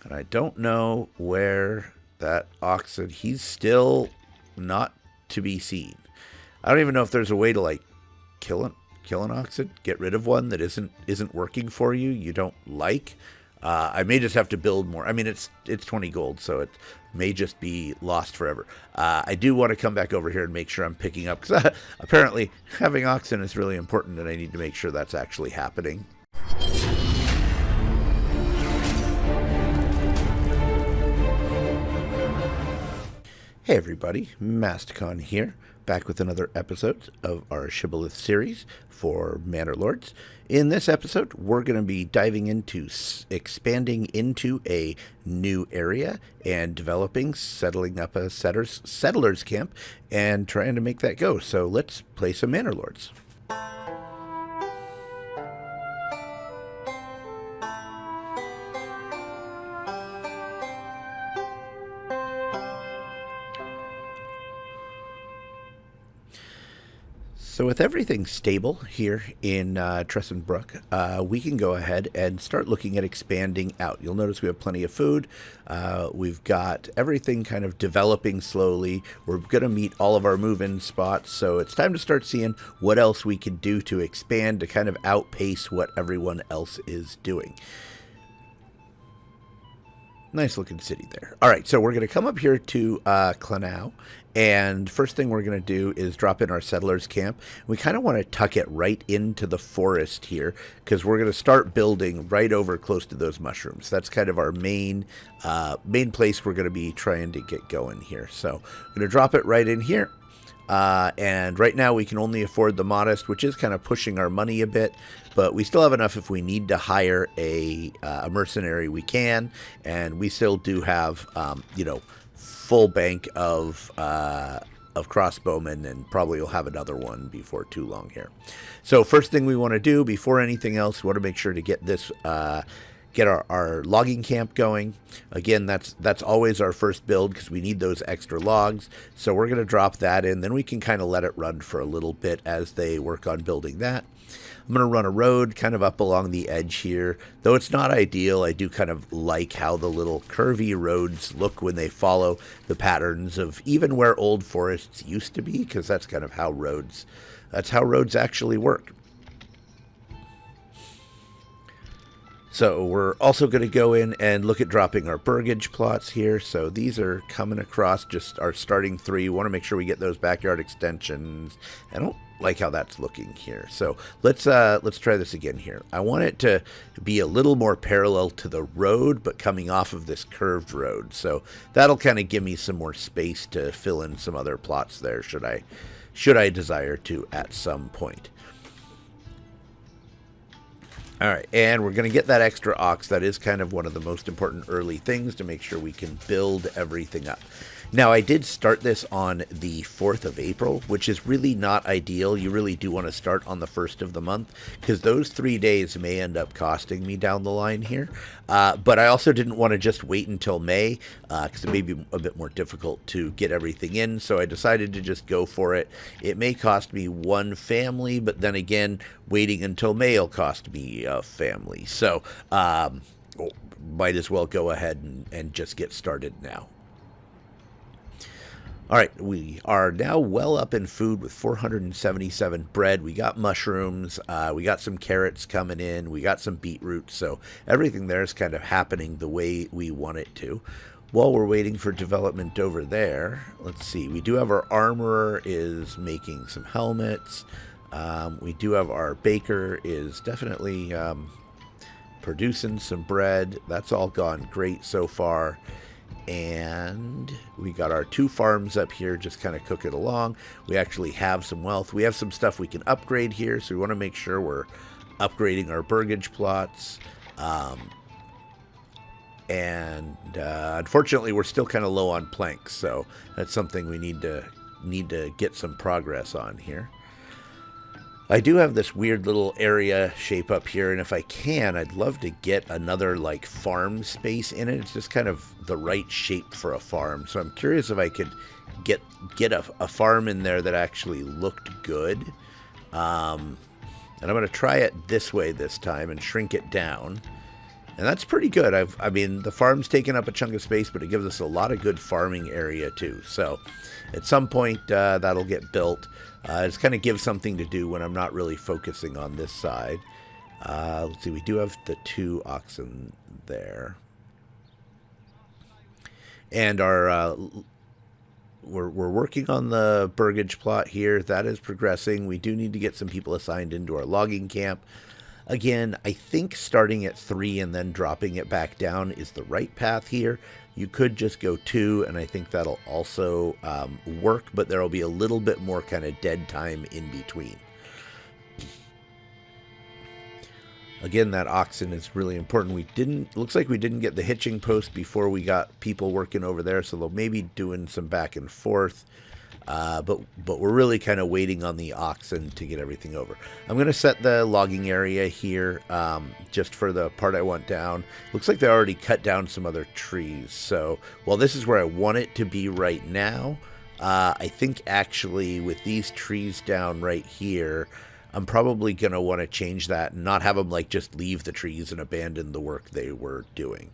And I don't know where that oxen, he's still not to be seen. I don't even know if there's a way to like kill an oxen, get rid of one that isn't working for you, you don't like. I may just have to build more. I mean, it's 20 gold, so it may just be lost forever. I do want to come back over here and make sure I'm picking up, because apparently having oxen is really important, and I need to make sure that's actually happening. Hey everybody, Masticon here, back with another episode of our Shibboleth series for Manor Lords. In this episode, we're going to be diving into expanding into a new area and developing, settling up a settlers camp, and trying to make that go. So let's play some Manor Lords. So with everything stable here in Tressenbrook, we can go ahead and start looking at expanding out. You'll notice we have plenty of food. We've got everything kind of developing slowly. We're going to meet all of our move-in spots, so it's time to start seeing what else we can do to expand to kind of outpace what everyone else is doing. Nice looking city there. All right, so we're going to come up here to Clanau, and first thing we're going to do is drop in our settlers camp. We kind of want to tuck it right into the forest here, because we're going to start building right over close to those mushrooms. That's kind of our main place we're going to be trying to get going here. So I'm going to drop it right in here. And right now we can only afford the modest, which is kind of pushing our money a bit, but we still have enough if we need to hire a mercenary, we can, and we still do have, full bank of crossbowmen, and probably will have another one before too long here. So first thing we want to do before anything else, we want to make sure to get this get our logging camp going. Again, that's always our first build because we need those extra logs. So we're going to drop that in. Then we can kind of let it run for a little bit as they work on building that. I'm going to run a road kind of up along the edge here. Though it's not ideal, I do kind of like how the little curvy roads look when they follow the patterns of even where old forests used to be, because that's kind of how roads actually work. So we're also going to go in and look at dropping our burgage plots here. So these are coming across just our starting 3. We want to make sure we get those backyard extensions. I don't like how that's looking here. So let's try this again here. I want it to be a little more parallel to the road, but coming off of this curved road. So that'll kind of give me some more space to fill in some other plots there, should I desire to at some point. All right, and we're going to get that extra ox. That is kind of one of the most important early things to make sure we can build everything up. Now, I did start this on the 4th of April, which is really not ideal. You really do want to start on the 1st of the month, because those 3 days may end up costing me down the line here. But I also didn't want to just wait until May, because it may be a bit more difficult to get everything in. So I decided to just go for it. It may cost me one family, but then again, waiting until May will cost me a family. So might as well go ahead and just get started now. All right, we are now well up in food with 477 bread. We got mushrooms, we got some carrots coming in, we got some beetroot, so everything there is kind of happening the way we want it to. While we're waiting for development over there, let's see, we do have our armorer is making some helmets. We do have our baker is definitely producing some bread. That's all gone great so far. And we got our 2 farms up here, just kind of cook it along. We actually have some wealth. We have some stuff we can upgrade here, so we want to make sure we're upgrading our burgage plots. Unfortunately, we're still kind of low on planks, so that's something we need to get some progress on here. I do have this weird little area shape up here, and if I can, I'd love to get another, like, farm space in it. It's just kind of the right shape for a farm, so I'm curious if I could get a farm in there that actually looked good. And I'm going to try it this way this time and shrink it down. And that's pretty good. I mean, the farm's taking up a chunk of space, but it gives us a lot of good farming area too. So at some point, that'll get built. It's kind of gives something to do when I'm not really focusing on this side. Let's see, we do have the 2 oxen there. And our we're working on the burgage plot here. That is progressing. We do need to get some people assigned into our logging camp. Again, I think starting at 3 and then dropping it back down is the right path here. You could just go 2, and I think that'll also work, but there will be a little bit more kind of dead time in between. Again, that oxen is really important. Looks like we didn't get the hitching post before we got people working over there, so they'll maybe doing some back and forth. But we're really kind of waiting on the oxen to get everything over. I'm going to set the logging area here just for the part I want down. Looks like they already cut down some other trees. So while this is where I want it to be right now, I think actually with these trees down right here, I'm probably going to want to change that and not have them like just leave the trees and abandon the work they were doing.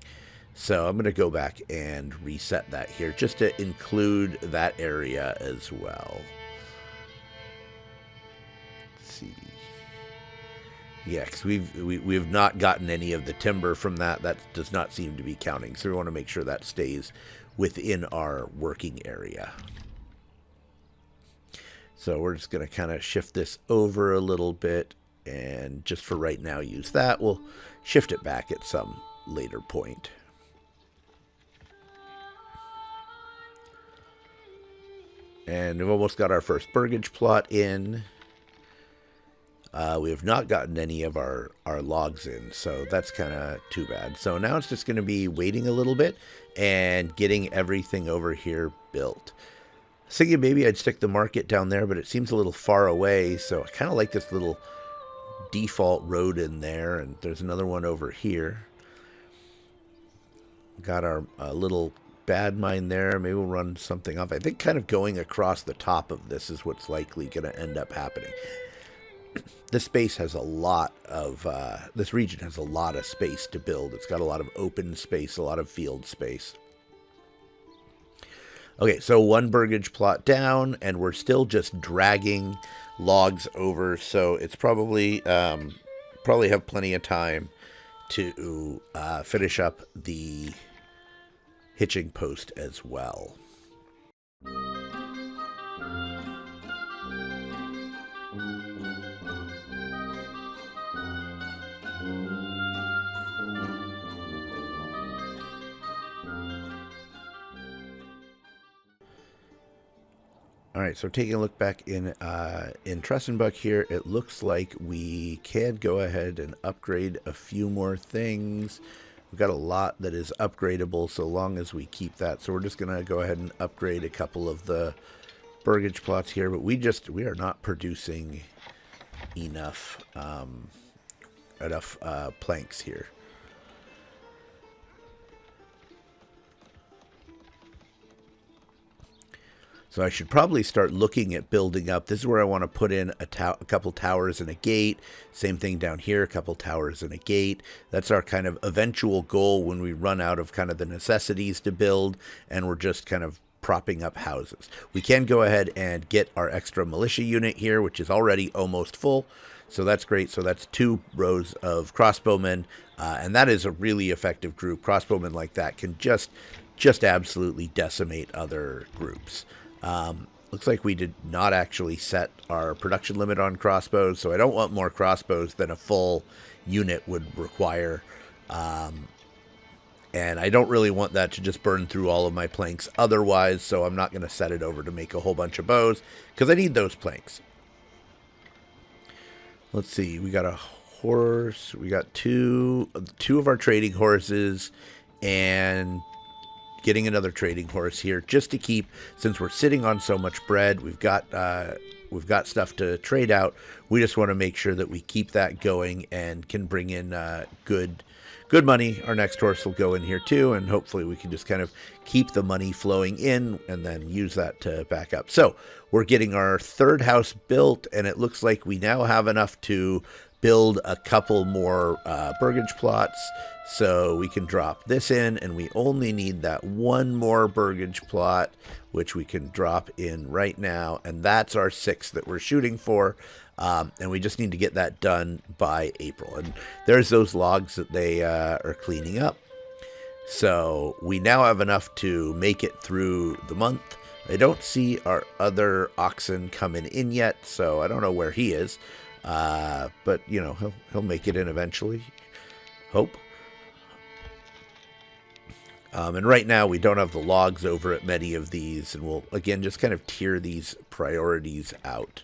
So I'm going to go back and reset that here just to include that area as well. Let's see. Yeah, because we've not gotten any of the timber from that. That does not seem to be counting. So we want to make sure that stays within our working area. So we're just going to kind of shift this over a little bit. And just for right now, use that. We'll shift it back at some later point. And we've almost got our first burgage plot in. We have not gotten any of our logs in, so that's kind of too bad. So now it's just going to be waiting a little bit and getting everything over here built. I was thinking maybe I'd stick the market down there, but it seems a little far away, so I kind of like this little default road in there, and there's another one over here. Got our little bad mine there. Maybe we'll run something off. I think kind of going across the top of this is what's likely going to end up happening. This space has a lot of, this region has a lot of space to build. It's got a lot of open space, a lot of field space. Okay, so one burgage plot down, and we're still just dragging logs over, so it's probably have plenty of time to finish up the hitching post as well. All right, so taking a look back in Tressenbuck here, it looks like we can go ahead and upgrade a few more things. We've got a lot that is upgradable so long as we keep that. So we're just going to go ahead and upgrade a couple of the burgage plots here. But we are not producing enough planks here. So I should probably start looking at building up. This is where I want to put in a couple towers and a gate. Same thing down here, a couple towers and a gate. That's our kind of eventual goal when we run out of kind of the necessities to build and we're just kind of propping up houses. We can go ahead and get our extra militia unit here, which is already almost full. So that's great. So that's 2 rows of crossbowmen. And that is a really effective group. Crossbowmen like that can just absolutely decimate other groups. Looks like we did not actually set our production limit on crossbows, so I don't want more crossbows than a full unit would require. And I don't really want that to just burn through all of my planks otherwise, so I'm not going to set it over to make a whole bunch of bows, because I need those planks. Let's see, we got a horse, we got two of our trading horses, and getting another trading horse here just to keep, since we're sitting on so much bread, we've got stuff to trade out. We just want to make sure that we keep that going and can bring in good money. Our next horse will go in here too, and hopefully we can just kind of keep the money flowing in and then use that to back up. So we're getting our 3rd house built, and it looks like we now have enough to build a couple more burgage plots. So we can drop this in, and we only need that one more burgage plot, which we can drop in right now. And that's our 6 that we're shooting for. And we just need to get that done by April. And there's those logs that they are cleaning up. So we now have enough to make it through the month. I don't see our other oxen coming in yet, so I don't know where he is. But, you know, he'll make it in eventually. Hope. And right now we don't have the logs over at many of these, and we'll, again, just kind of tier these priorities out.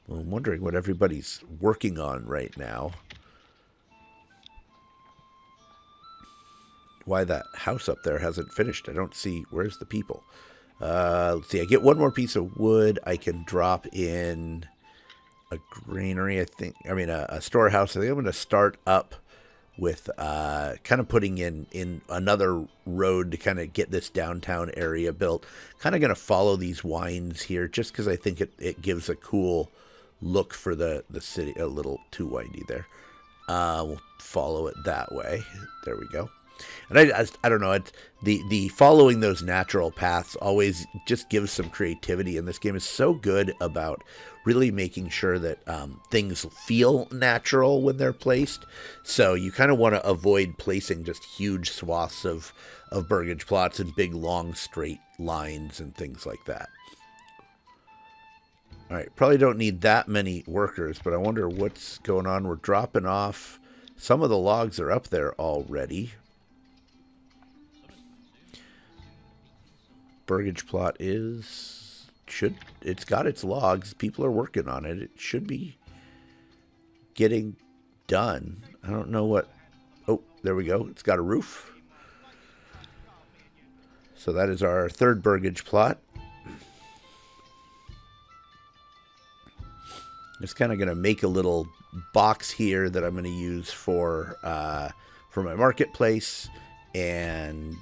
Well, I'm wondering what everybody's working on right now. Why that house up there hasn't finished. I don't see. Where's the people? Let's see. I get one more piece of wood. I can drop in a granary, I think. I mean, a storehouse. I think I'm going to start up with kind of putting in another road to kind of get this downtown area built. Kind of going to follow these wines here just because I think it gives a cool look for the city. A little too windy there. We'll follow it that way. There we go. And I don't know, it's the following those natural paths always just gives some creativity, and this game is so good about really making sure that things feel natural when they're placed. So you kind of want to avoid placing just huge swaths of burgage plots and big long straight lines and things like that. All right, probably don't need that many workers, but I wonder what's going on. We're dropping off. Some of the logs are up there already. Burgage plot it's got its logs. People are working on it. It should be getting done. I don't know what. Oh, there we go. It's got a roof. So that is our 3rd burgage plot. Just kind of going to make a little box here that I'm going to use for my marketplace and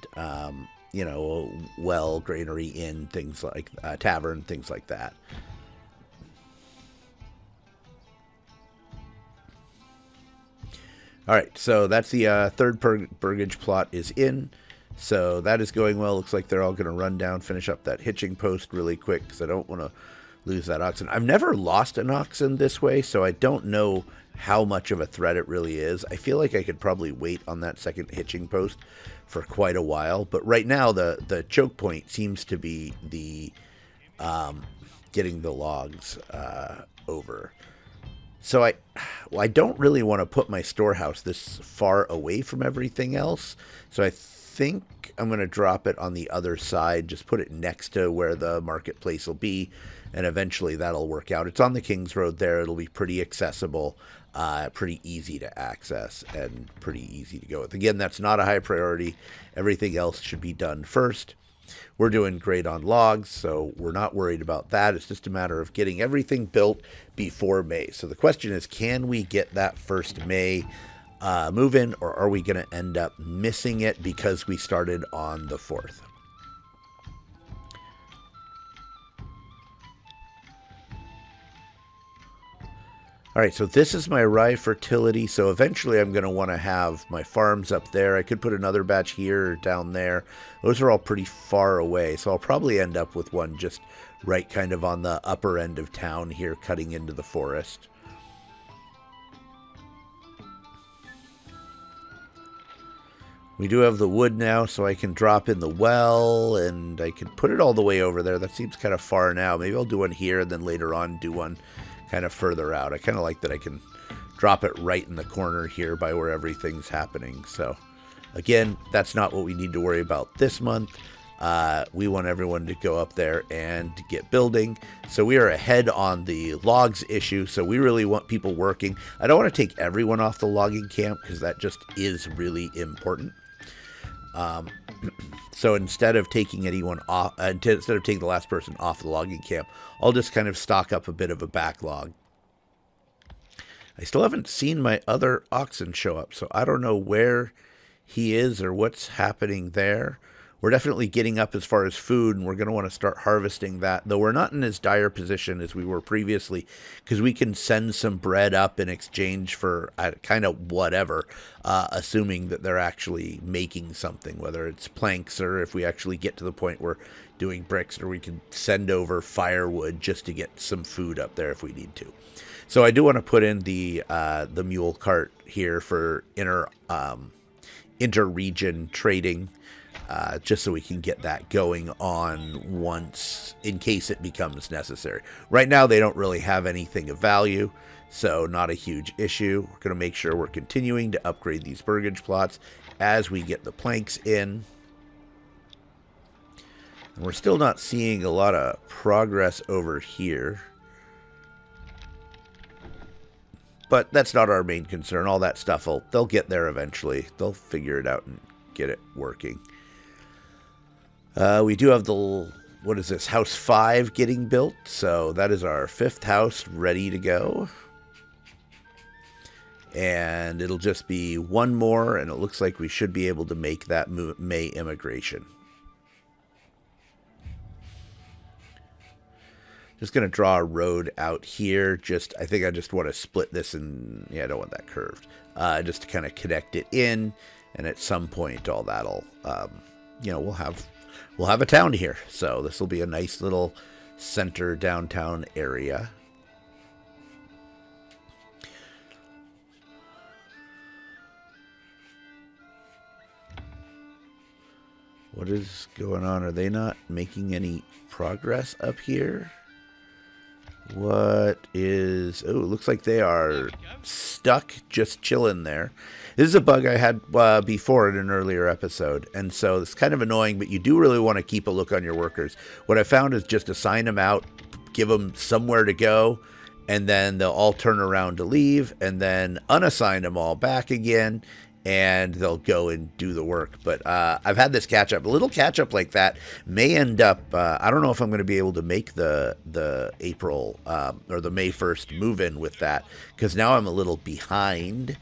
you know, well, granary, inn, things like tavern, things like that. All right, so that's the 3rd burgage plot is in. So that is going well. Looks like they're all going to run down, finish up that hitching post really quick because I don't want to lose that oxen. I've never lost an oxen this way, so I don't know how much of a threat it really is. I feel like I could probably wait on that second hitching post for quite a while, but right now the choke point seems to be the getting the logs over. So I don't really want to put my storehouse this far away from everything else, so I think I'm going to drop it on the other side, just put it next to where the marketplace will be, and eventually that'll work out. It's on the King's Road there. It'll be pretty accessible, pretty easy to access, and pretty easy to go with. Again, that's not a high priority. Everything else should be done first. We're doing great on logs, so we're not worried about that. It's just a matter of getting everything built before May. So the question is, can we get that first May move in, or are we going to end up missing it because we started on the 4th? All right, so this is my rye fertility. So eventually I'm going to want to have my farms up there. I could put another batch here or down there. Those are all pretty far away, so I'll probably end up with one just right kind of on the upper end of town here, cutting into the forest. We do have the wood now, so I can drop in the well, and I can put it all the way over there. That seems kind of far now. Maybe I'll do one here, and then later on do one kind of further out. I kind of like that I can drop it right in the corner here by where everything's happening. So again, that's not what we need to worry about this month. We want everyone to go up there and get building. So we are ahead on the logs issue. So we really want people working. I don't want to take everyone off the logging camp because that just is really important. So instead of taking anyone off, instead of taking the last person off the logging camp, I'll just kind of stock up a bit of a backlog. I still haven't seen my other oxen show up, so I don't know where he is or what's happening there. we're definitely getting up as far as food, and we're going to want to start harvesting that, though we're not in as dire position as we were previously, because we can send some bread up in exchange for kind of whatever, assuming that they're actually making something, whether it's planks or if we actually get to the point where doing bricks, or we can send over firewood just to get some food up there if we need to. So I do want to put in the mule cart here for inter-region trading, just so we can get that going on once, in case it becomes necessary. Right now, they don't really have anything of value, so not a huge issue. We're going to make sure we're continuing to upgrade these burgage plots as we get the planks in. And we're still not seeing a lot of progress over here. But that's not our main concern. All that stuff, they'll get there eventually. They'll figure it out and get it working. We do have what is this, house 5 getting built. So that is our 5th house ready to go. And it'll just be one more, and it looks like we should be able to make that May immigration. Just going to draw a road out here. I think I just want to split this, and yeah, I don't want that curved. Just to kind of connect it in, and at some point, all that'll, we'll have a town here. So this will be a nice little center downtown area. What is going on? Are they not making any progress up here? What is... Oh, it looks like they are stuck, just chilling there. This is a bug I had before in an earlier episode, and so it's kind of annoying, but you do really want to keep a look on your workers. What I found is just assign them out, give them somewhere to go, and then they'll all turn around to leave, and then unassign them all back again, and they'll go and do the work. But I've had this catch-up. A little catch-up like that may end up... I don't know if I'm going to be able to make the April or the May 1st move-in with that, because now I'm a little behind,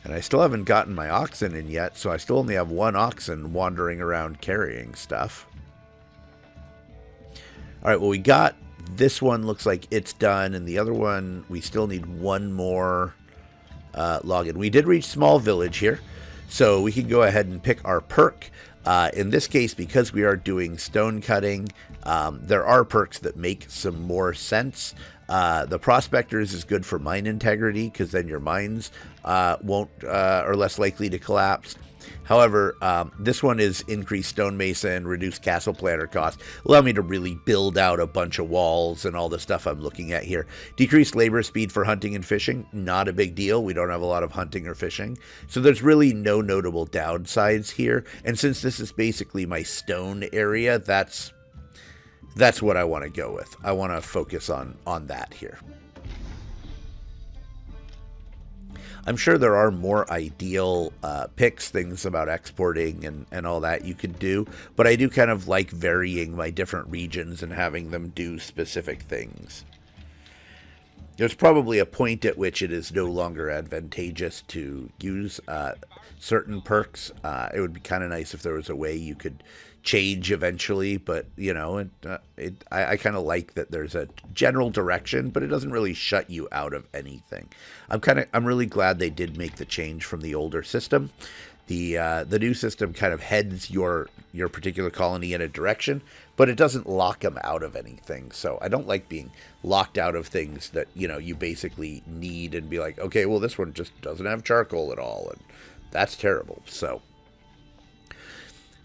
and I still haven't gotten my oxen in yet, so I still only have one oxen wandering around carrying stuff. All right, well, we got this one. Looks like it's done, and the other one, we still need one more... login. We did reach small village here, so we can go ahead and pick our perk. In this case, because we are doing stone cutting, there are perks that make some more sense. The prospectors is good for mine integrity, because then your mines are less likely to collapse. However, this one is increased stonemason, reduced castle planner cost, allow me to really build out a bunch of walls and all the stuff I'm looking at here. Decreased labor speed for hunting and fishing, not a big deal. We don't have a lot of hunting or fishing. So there's really no notable downsides here. And since this is basically my stone area, that's what I want to go with. I want to focus on that here. I'm sure there are more ideal picks, things about exporting and all that you could do, but I do kind of like varying my different regions and having them do specific things. There's probably a point at which it is no longer advantageous to use certain perks. It would be kind of nice if there was a way you could change eventually, but I kind of like that there's a general direction, but it doesn't really shut you out of anything. I'm really glad they did make the change from the older system. The new system kind of heads your particular colony in a direction, but it doesn't lock them out of anything. So I don't like being locked out of things that you basically need and be like, okay, well, this one just doesn't have charcoal at all, and that's terrible.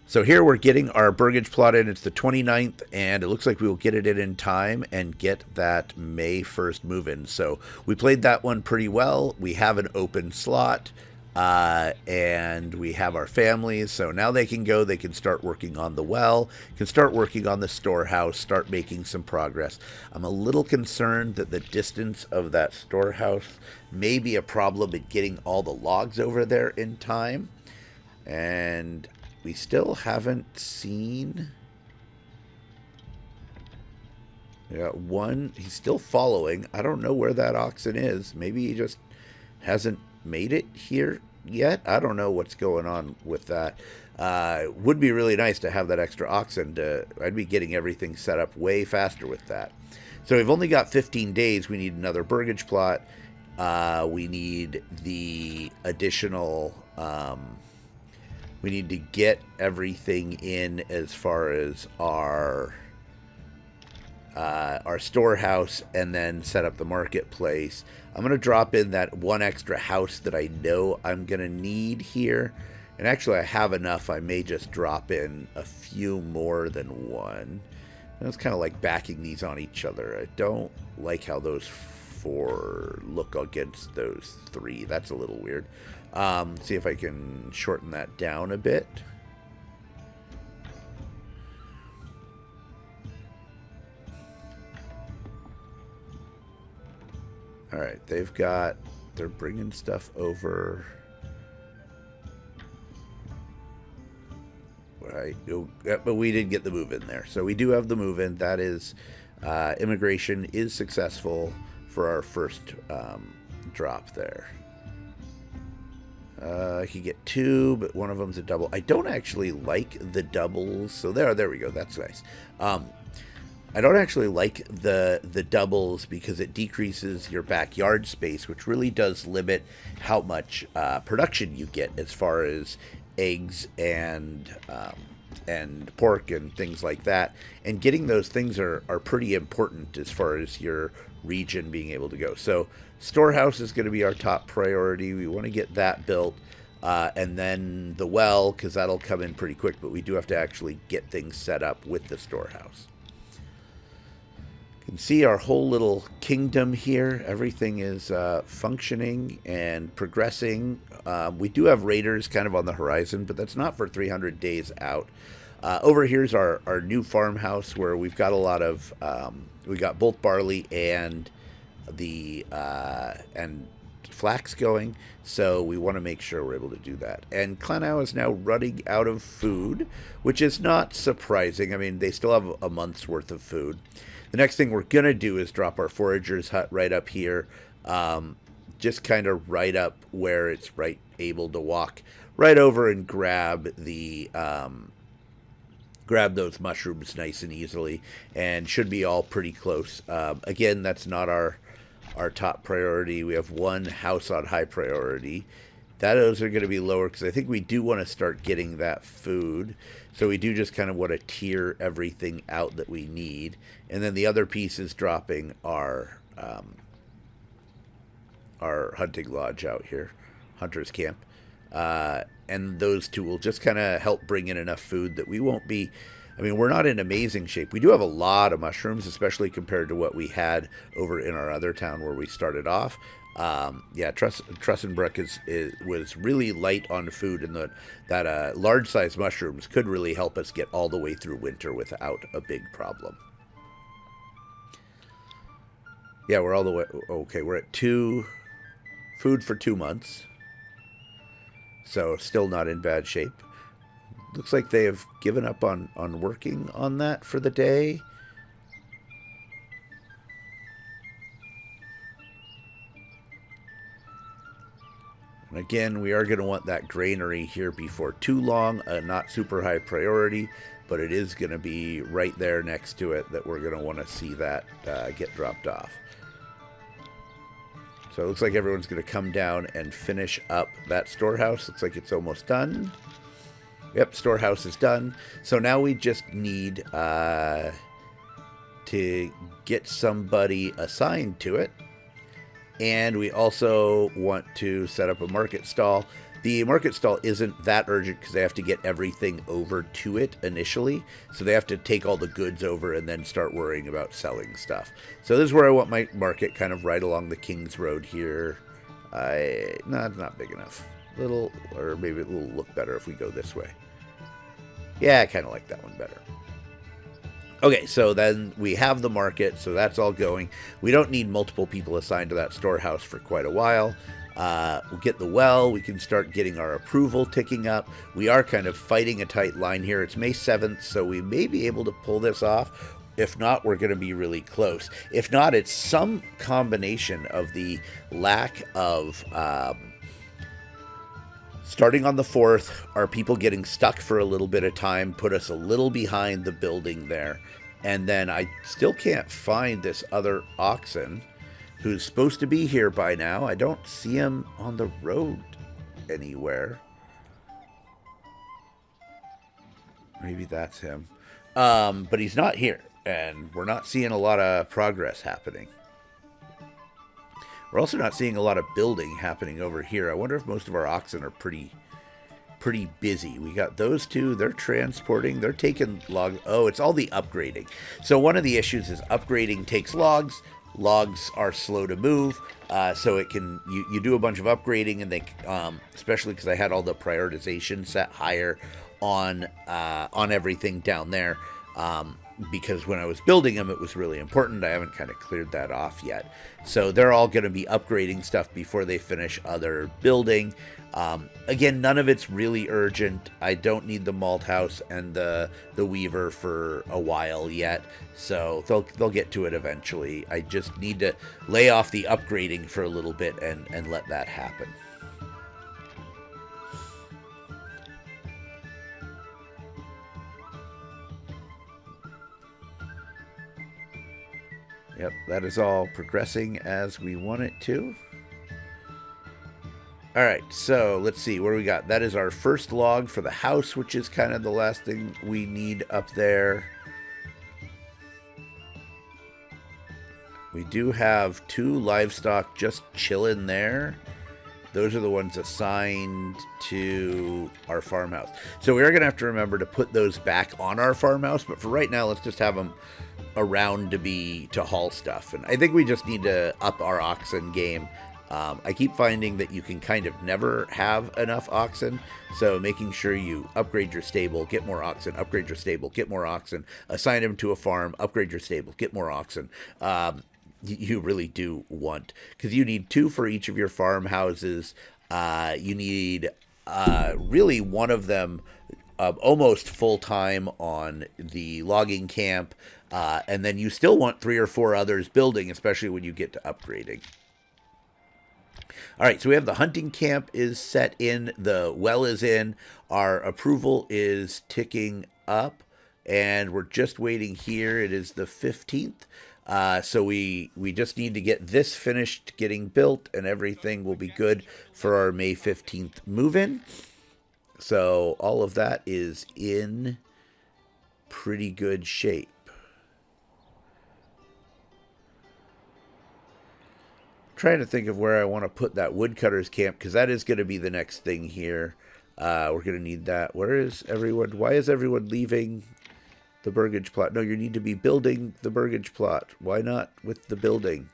So here we're getting our burgage plot in. It's the 29th, and it looks like we will get it in time and get that May 1st move-in. So we played that one pretty well. We have an open slot, and we have our families. So now they can go. They can start working on the well, can start working on the storehouse, start making some progress. I'm a little concerned that the distance of that storehouse may be a problem in getting all the logs over there in time. And... we still haven't seen... one. He's still following. I don't know where that oxen is. Maybe he just hasn't made it here yet. I don't know what's going on with that. It would be really nice to have that extra oxen. I'd be getting everything set up way faster with that. So we've only got 15 days. We need another burgage plot. We need the additional... we need to get everything in as far as our storehouse and then set up the marketplace. I'm going to drop in that one extra house that I know I'm going to need here. And actually, I have enough. I may just drop in a few more than one. And it's kind of like backing these on each other. I don't like how those 4 look against those 3. That's a little weird. See if I can shorten that down a bit. All right, they're bringing stuff over. Right, but we did get the move in there. So we do have the move in. That is, immigration is successful for our first drop there. I could get 2, but one of them's a double. I don't actually like the doubles. So there we go. That's nice. I don't actually like the doubles because it decreases your backyard space, which really does limit how much production you get as far as eggs and pork and things like that. And getting those things are pretty important as far as your region being able to go. So storehouse is going to be our top priority. We want to get that built. And then the well, because that'll come in pretty quick, but we do have to actually get things set up with the storehouse. You can see our whole little kingdom here. Everything is functioning and progressing. We do have raiders kind of on the horizon, but that's not for 300 days out. Over here's our new farmhouse where we've got a lot of, we got both barley and the and flax going, so we want to make sure we're able to do that. And Clanau is now running out of food, which is not surprising. I mean, they still have a month's worth of food. The next thing we're going to do is drop our forager's hut right up here, just kind of right up where it's right able to walk right over and grab the grab those mushrooms nice and easily, and should be all pretty close. Again, that's not our top priority. We have one house on high priority. Those are going to be lower because I think we do want to start getting that food. So we do just kind of want to tier everything out that we need. And then the other piece is dropping our hunting lodge out here, hunter's camp. And those two will just kind of help bring in enough food that we won't be... I mean, we're not in amazing shape. We do have a lot of mushrooms, especially compared to what we had over in our other town where we started off. Yeah, Trussenbrook was really light on food, and that large-sized mushrooms could really help us get all the way through winter without a big problem. Yeah, we're all the way... Okay, we're at 2 food for 2 months. So still not in bad shape. Looks like they have given up on working on that for the day. And again, we are going to want that granary here before too long. Not super high priority, but it is going to be right there next to it that we're going to want to see that get dropped off. So it looks like everyone's going to come down and finish up that storehouse. Looks like it's almost done. Yep, storehouse is done. So now we just need to get somebody assigned to it. And we also want to set up a market stall. The market stall isn't that urgent because they have to get everything over to it initially. So they have to take all the goods over and then start worrying about selling stuff. So this is where I want my market, kind of right along the King's Road here. No, it's not big enough. Little, or maybe it will look better if we go this way. Yeah, I kind of like that one better. Okay, so then we have the market, so that's all going. We don't need multiple people assigned to that storehouse for quite a while. We'll get the well. We can start getting our approval ticking up. We are kind of fighting a tight line here. It's May 7th, so we may be able to pull this off. If not, we're going to be really close. If not, it's some combination of the lack of Starting on the 4th, our people getting stuck for a little bit of time put us a little behind the building there. And then I still can't find this other oxen who's supposed to be here by now. I don't see him on the road anywhere. Maybe that's him. But he's not here, and we're not seeing a lot of progress happening. We're also not seeing a lot of building happening over here. I wonder if most of our oxen are pretty busy. We got those two. They're transporting. They're taking logs. Oh, it's all the upgrading. So one of the issues is upgrading takes logs. Logs are slow to move. So it can you do a bunch of upgrading, and they especially because I had all the prioritization set higher on everything down there. Because when I was building them, it was really important. I haven't kind of cleared that off yet. So they're all going to be upgrading stuff before they finish other building. Again, none of it's really urgent. I don't need the malt house and the weaver for a while yet. So they'll get to it eventually. I just need to lay off the upgrading for a little bit and let that happen. Yep, that is all progressing as we want it to. All right, so let's see, what do we got? That is our first log for the house, which is kind of the last thing we need up there. We do have 2 livestock just chilling there. Those are the ones assigned to our farmhouse. So we are going to have to remember to put those back on our farmhouse, but for right now, let's just have them around to haul stuff. And I think we just need to up our oxen game. I keep finding that you can kind of never have enough oxen, so making sure you upgrade your stable, get more oxen, upgrade your stable, get more oxen, assign them to a farm, upgrade your stable, get more oxen. You really do want, because you need 2 for each of your farmhouses. You need really one of them almost full-time on the logging camp, and then you still want 3 or 4 others building, especially when you get to upgrading. All right, so we have the hunting camp is set in, the well is in, our approval is ticking up, and we're just waiting here. It is the 15th, so we just need to get this finished getting built, and everything will be good for our May 15th move-in. So all of that is in pretty good shape. Trying to think of where I want to put that woodcutter's camp, because that is going to be the next thing here. We're going to need that. Where is everyone? Why is everyone leaving the burgage plot? No, you need to be building the burgage plot. Why not with the building?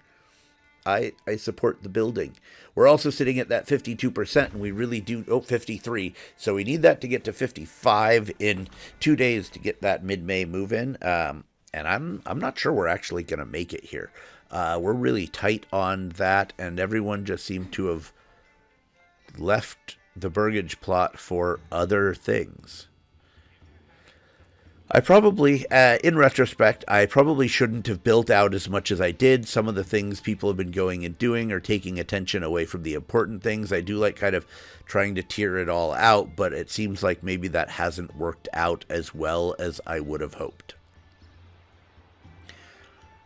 I support the building. We're also sitting at that 52%, and we really do, 53. So we need that to get to 55 in 2 days to get that mid-May move-in. And I'm not sure we're actually going to make it here. We're really tight on that, and everyone just seemed to have left the burgage plot for other things. I probably, in retrospect, I probably shouldn't have built out as much as I did. Some of the things people have been going and doing are taking attention away from the important things. I do like kind of trying to tier it all out, but it seems like maybe that hasn't worked out as well as I would have hoped.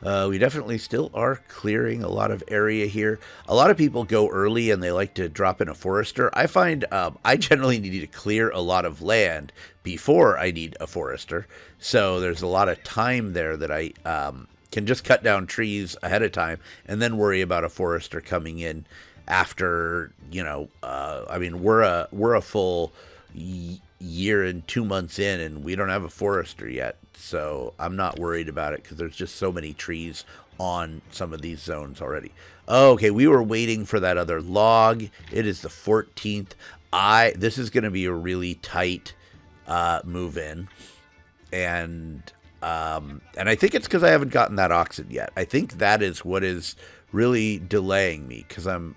We definitely still are clearing a lot of area here. A lot of people go early and they like to drop in a forester. I find I generally need to clear a lot of land before I need a forester. So there's a lot of time there that I can just cut down trees ahead of time and then worry about a forester coming in after, you know, I mean, we're a full year and 2 months in, and we don't have a forester yet, so I'm not worried about it because there's just so many trees on some of these zones already. Oh, okay, we were waiting for that other log. It is the 14th. This is going to be a really tight move in, and I think it's because I haven't gotten that oxen yet. I think that is what is really delaying me, because I'm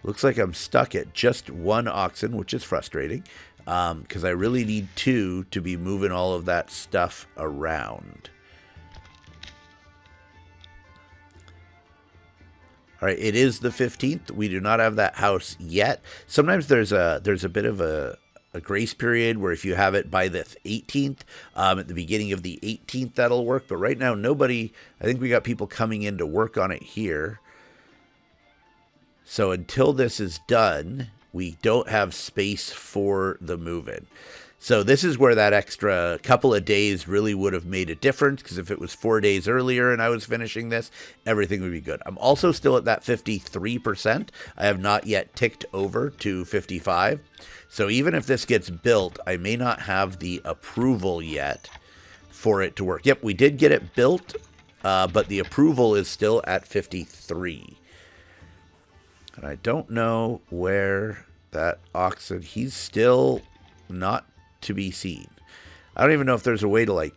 looks like I'm stuck at just 1 oxen, which is frustrating. Because I really need 2 to be moving all of that stuff around. All right, it is the 15th. We do not have that house yet. Sometimes there's a bit of a grace period where if you have it by the 18th, at the beginning of the 18th, that'll work. But right now, nobody, I think we got people coming in to work on it here. So until this is done, we don't have space for the move-in. So this is where that extra couple of days really would have made a difference, because if it was 4 days earlier and I was finishing this, everything would be good. I'm also still at that 53%. I have not yet ticked over to 55. So even if this gets built, I may not have the approval yet for it to work. Yep, we did get it built, but the approval is still at 53. And I don't know where that oxen, he's still not to be seen. I don't even know if there's a way to like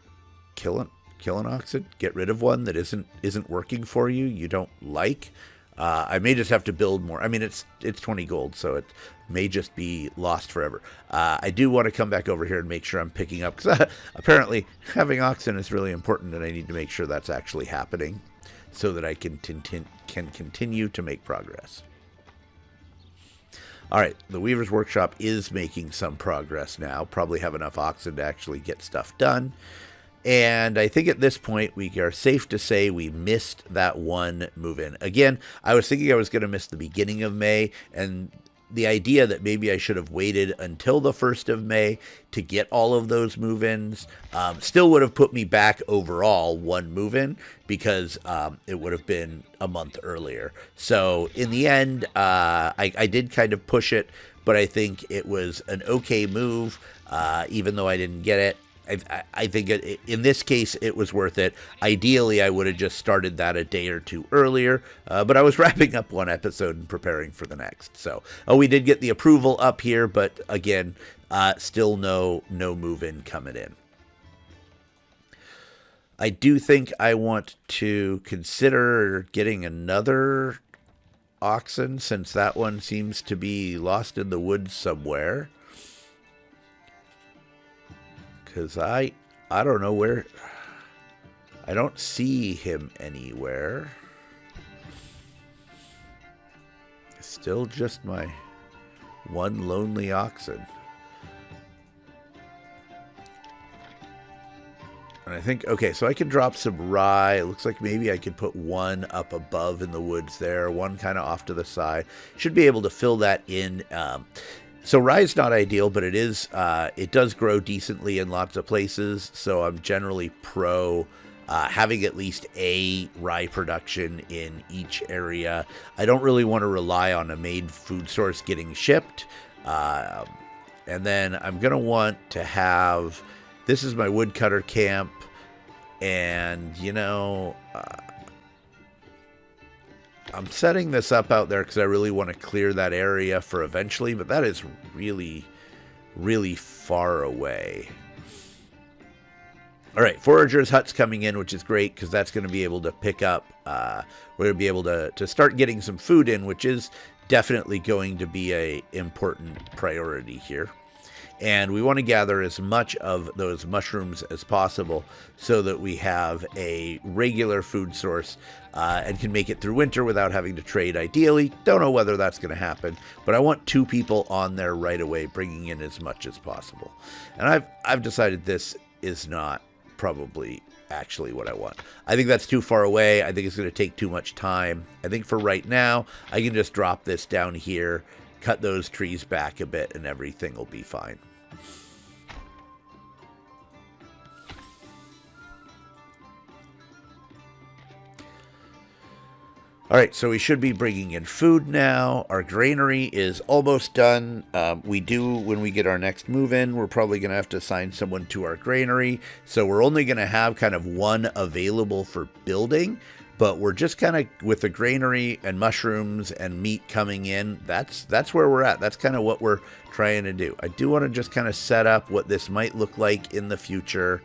kill an oxen, get rid of one that isn't working for you, you don't like. I may just have to build more. I mean, it's 20 gold, so it may just be lost forever. I do want to come back over here and make sure I'm picking up, because apparently having oxen is really important, and I need to make sure that's actually happening so that I can continue to make progress. All right, the Weaver's Workshop is making some progress now. Probably have enough oxen to actually get stuff done. And I think at this point, we are safe to say we missed that one move-in. Again, I was thinking I was going to miss the beginning of May, and the idea that maybe I should have waited until the 1st of May to get all of those move-ins still would have put me back overall one move-in, because it would have been a month earlier. So in the end, I did kind of push it, but I think it was an okay move, even though I didn't get it. I think in this case, it was worth it. Ideally, I would have just started that a day or two earlier, but I was wrapping up one episode and preparing for the next. So, we did get the approval up here, but again, still no move-in coming in. I do think I want to consider getting another oxen, since that one seems to be lost in the woods somewhere. Because I don't know where. I don't see him anywhere. Still just my one lonely oxen. And I think, okay, so I can drop some rye. It looks like maybe I could put one up above in the woods there, one kind of off to the side. Should be able to fill that in. So rye is not ideal, but it is. It does grow decently in lots of places, so I'm generally pro having at least a rye production in each area. I don't really want to rely on a made food source getting shipped. And then I'm going to want to have, this is my woodcutter camp, and, you know, I'm setting this up out there because I really want to clear that area for eventually, but that is really, really far away. All right, Forager's Hut's coming in, which is great because that's going to be able to pick up. We're going to be able to start getting some food in, which is definitely going to be a important priority here. And we want to gather as much of those mushrooms as possible so that we have a regular food source and can make it through winter without having to trade ideally. Don't know whether that's going to happen, but I want 2 people on there right away bringing in as much as possible. And I've decided this is not probably actually what I want. I think that's too far away. I think it's going to take too much time. I think for right now, I can just drop this down here, cut those trees back a bit, and everything will be fine. All right, so we should be bringing in food now. Our granary is almost done. We do, when we get our next move in, we're probably going to have to assign someone to our granary. So we're only going to have kind of one available for building, but we're just kind of, with the granary and mushrooms and meat coming in, that's where we're at. That's kind of what we're trying to do. I do want to just kind of set up what this might look like in the future.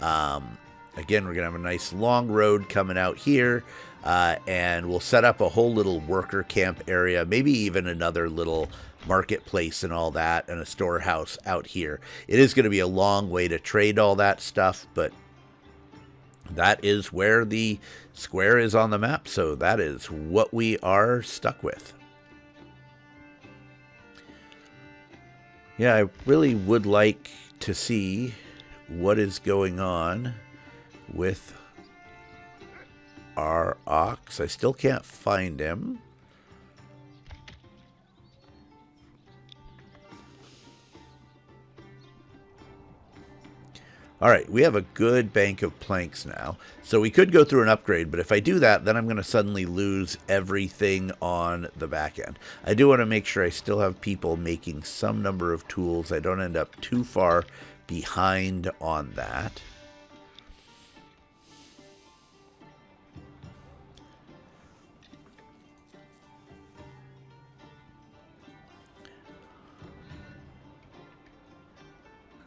Again, we're going to have a nice long road coming out here. And we'll set up a whole little worker camp area, maybe even another little marketplace and all that, and a storehouse out here. It is going to be a long way to trade all that stuff, but that is where the square is on the map, so that is what we are stuck with. Yeah, I really would like to see what is going on with our ox. I still can't find him. All right, we have a good bank of planks now. So we could go through an upgrade, but if I do that, then I'm going to suddenly lose everything on the back end. I do want to make sure I still have people making some number of tools. I don't end up too far behind on that.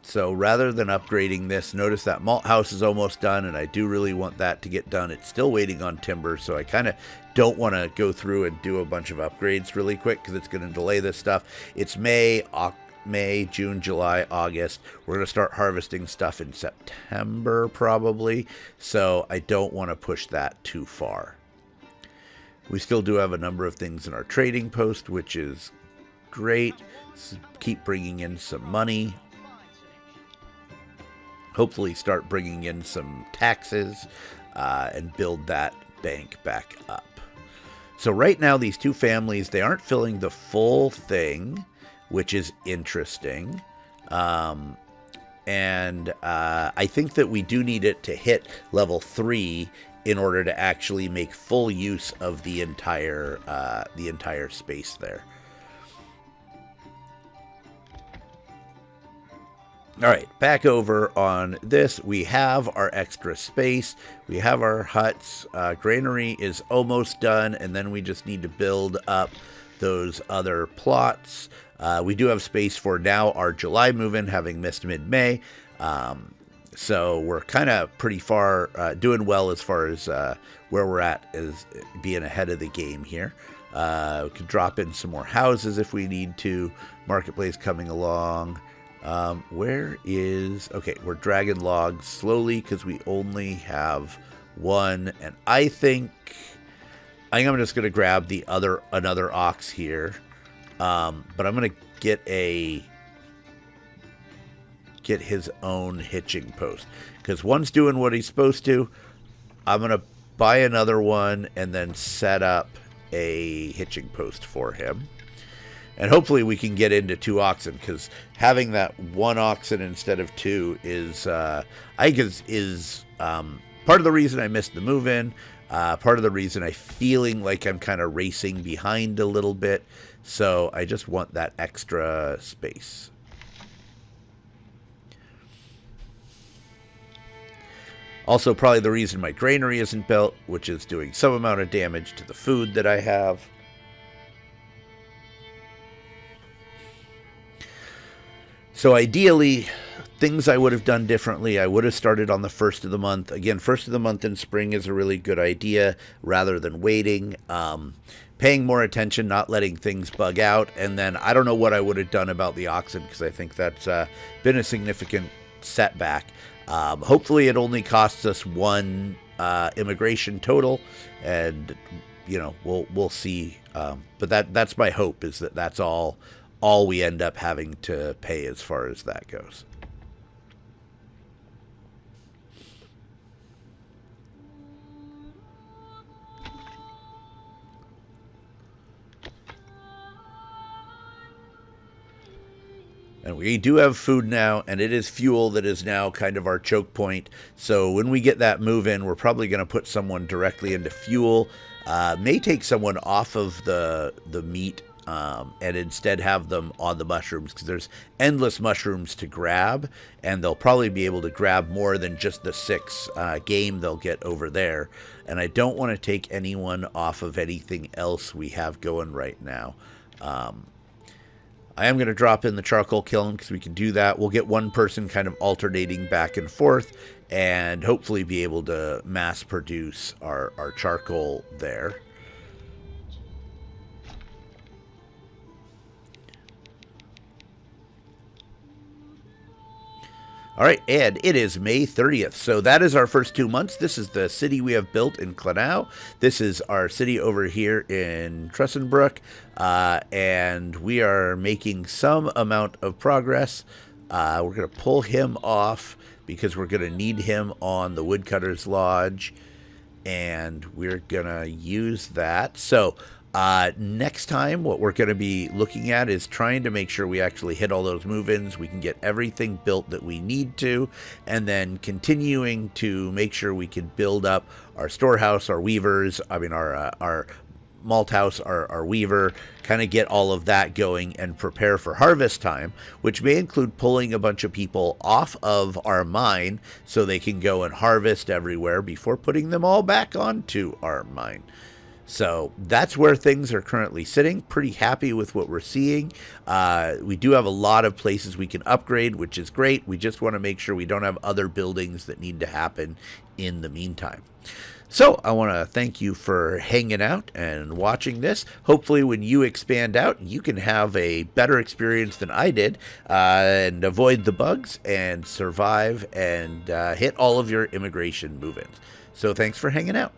So rather than upgrading this, notice that malt house is almost done, and I do really want that to get done. It's still waiting on timber, so I kind of don't want to go through and do a bunch of upgrades really quick because it's going to delay this stuff. It's May, June, July, August. We're going to start harvesting stuff in September probably, so I don't want to push that too far. We still do have a number of things in our trading post, which is great. Keep bringing in some money. Hopefully start bringing in some taxes and build that bank back up. So right now, these two families, they aren't filling the full thing, which is interesting. And I think that we do need it to hit level 3 in order to actually make full use of the entire space there. All right, back over on this. We have our extra space. We have our huts. Granary is almost done, and then we just need to build up those other plots. We do have space for now our July move-in, having missed mid-May. So we're kind of pretty far, doing well as far as where we're at as being ahead of the game here. We could drop in some more houses if we need to. Marketplace coming along. Where is... Okay, we're dragging logs slowly because we only have one. And I think I'm just going to grab another ox here. But I'm going to get his own hitching post. Because one's doing what he's supposed to. I'm going to buy another one and then set up a hitching post for him. And hopefully we can get into 2 oxen, because having that 1 oxen instead of 2 is, I think, is part of the reason I missed the move-in. Part of the reason I'm feeling like I'm kind of racing behind a little bit. So I just want that extra space. Also, probably the reason my granary isn't built, which is doing some amount of damage to the food that I have. So ideally, things I would have done differently, I would have started on the 1st of the month. Again, 1st of the month in spring is a really good idea rather than waiting. Paying more attention, not letting things bug out. And then I don't know what I would have done about the oxen, because I think that's been a significant setback. Hopefully it only costs us 1 immigration total, and we'll see. But that's my hope, is that that's all we end up having to pay as far as that goes. And we do have food now, and it is fuel that is now kind of our choke point. So when we get that move in, we're probably going to put someone directly into fuel. May take someone off of the meat and instead have them on the mushrooms, because there's endless mushrooms to grab, and they'll probably be able to grab more than just the 6 game they'll get over there. And I don't want to take anyone off of anything else we have going right now. I am going to drop in the charcoal kiln, because we can do that. We'll get one person kind of alternating back and forth, and hopefully be able to mass produce our charcoal there. All right, and it is May 30th. So that is our first 2 months. This is the city we have built in Clanau. This is our city over here in Tressenbrook. And we are making some amount of progress. We're going to pull him off because we're going to need him on the Woodcutter's Lodge. And we're going to use that. So next time, what we're going to be looking at is trying to make sure we actually hit all those move-ins. We can get everything built that we need to, and then continuing to make sure we can build up our storehouse, our weavers, our malt house, our weaver, kind of get all of that going and prepare for harvest time, which may include pulling a bunch of people off of our mine so they can go and harvest everywhere before putting them all back onto our mine. So that's where things are currently sitting. Pretty happy with what we're seeing. We do have a lot of places we can upgrade, which is great. We just want to make sure we don't have other buildings that need to happen in the meantime. So I want to thank you for hanging out and watching this. Hopefully when you expand out, you can have a better experience than I did and avoid the bugs and survive and hit all of your immigration move-ins. So thanks for hanging out.